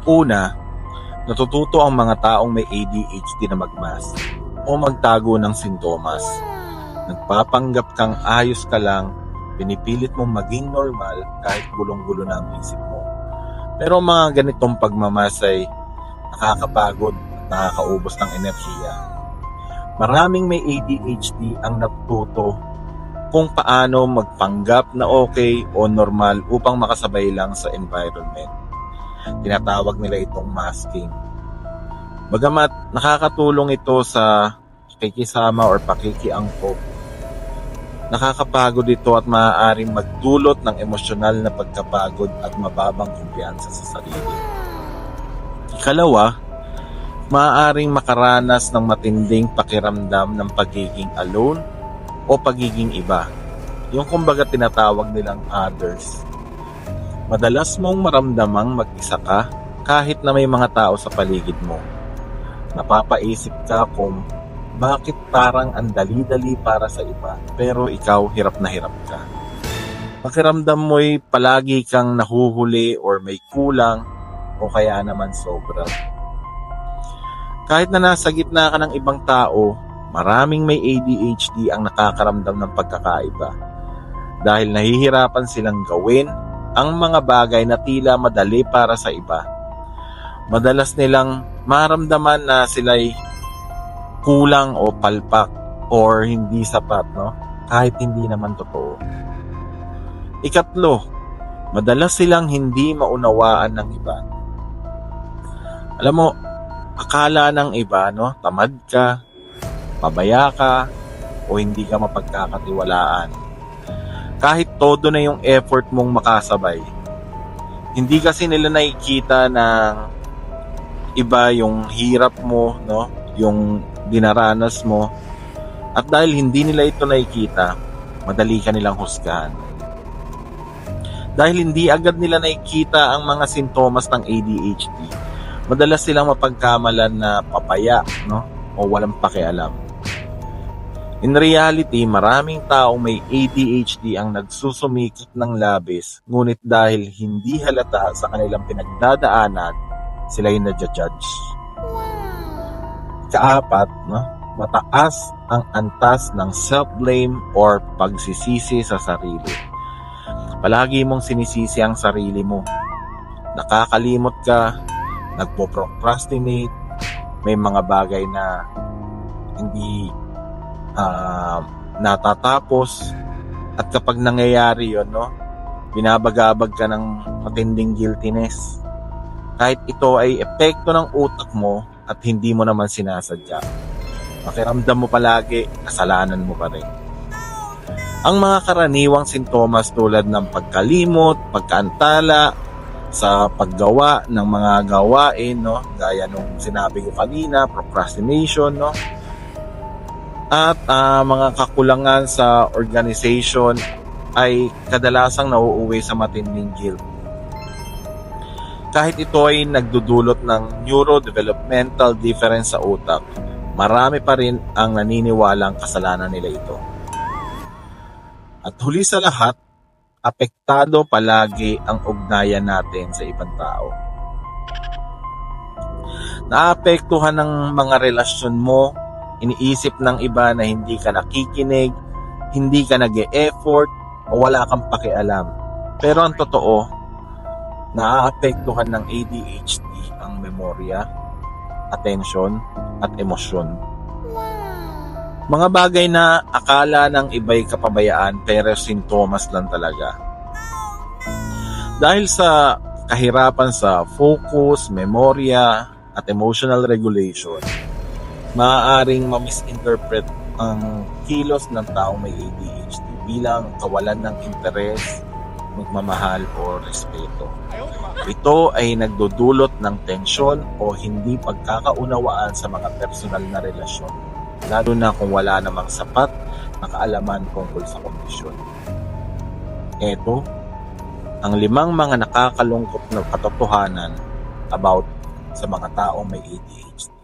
Una, natututo ang mga taong may ADHD na magmask o magtago ng sintomas. Nagpapanggap kang ayos ka lang, pinipilit mong maging normal kahit gulong-gulo na ang isip mo. Pero mga ganitong pagmamas ay nakakapagod at nakakaubos ng enerhiya. Maraming may ADHD ang natututo kung paano magpanggap na okay o normal upang makasabay lang sa environment. Tinatawag nila itong masking. Bagamat nakakatulong ito sa pakikisama or pakikiangkop, nakakapagod ito at maaaring magdulot ng emosyonal na pagkapagod at mababang kumpiyansa sa sarili. Ikalawa, maaaring makaranas ng matinding pakiramdam ng pagiging alone o pagiging iba. Yung kumbaga tinatawag nilang others. Madalas mong maramdamang mag-isa ka kahit na may mga tao sa paligid mo. Napapaisip ka kung bakit parang ang dali-dali para sa iba pero ikaw hirap na hirap ka. Pakiramdam mo'y palagi kang nahuhuli or may kulang o kaya naman sobra. Kahit na nasa gitna ka ng ibang tao, maraming may ADHD ang nakakaramdam ng pagkakaiba dahil nahihirapan silang gawin ang mga bagay na tila madali para sa iba. Madalas nilang maramdaman na sila'y kulang o palpak or hindi sapat, no? Kahit hindi naman totoo. Ikatlo, madalas silang hindi maunawaan ng iba. Alam mo, akala ng iba, no? Tamad ka, pabaya ka, o hindi ka mapagkakatiwalaan. Kahit todo na yung effort mong makasabay, hindi kasi nila nakikita ng iba yung hirap mo, no? Yung dinaranas mo. At dahil hindi nila ito nakikita, madali ka nilang husgahan. Dahil hindi agad nila nakikita ang mga sintomas ng ADHD, madalas silang mapagkamalan na papaya, no? O walang pakialam. In reality, maraming taong may ADHD ang nagsusumikit ng labis, ngunit dahil hindi halata sa kanilang pinagdadaanan, sila yung nadja-judge. Kaapat, no? Mataas ang antas ng self-blame or pagsisisi sa sarili. Palagi mong sinisisi ang sarili mo. Nakakalimot ka, nagpo-procrastinate, may mga bagay na hindi natatapos, at kapag nangyayari yun, no, binabagabag ka ng matinding guiltiness. Kahit ito ay epekto ng utak mo at hindi mo naman sinasadya. Pakiramdam mo palagi, kasalanan mo pa rin. Ang mga karaniwang sintomas tulad ng pagkalimot, pagkaantala sa paggawa ng mga gawain, no, gaya nung sinabi ko kanina, procrastination, no, at mga kakulangan sa organization ay kadalasang nauuwi sa matinding guilt. Kahit ito ay nagdudulot ng neurodevelopmental difference sa utak, marami pa rin ang naniniwalang kasalanan nila ito. At huli sa lahat, apektado palagi ang ugnayan natin sa ibang tao. Naapektuhan ng mga relasyon mo, iniisip ng iba na hindi ka nakikinig, hindi ka nag-e-effort, o wala kang pakialam. Pero ang totoo, naaapektuhan ng ADHD ang memorya, atensyon, at emosyon. Mga bagay na akala ng iba'y kapabayaan pero sintomas lang talaga. Dahil sa kahirapan sa focus, memorya, at emotional regulation, maaaring ma-misinterpret ang kilos ng taong may ADHD bilang kawalan ng interes, magmamahal o respeto. Ito ay nagdudulot ng tensyon o hindi pagkakaunawaan sa mga personal na relasyon, lalo na kung wala namang sapat na kaalaman tungkol sa kondisyon. Ito ang 5 mga nakakalungkot na katotohanan about sa mga taong may ADHD.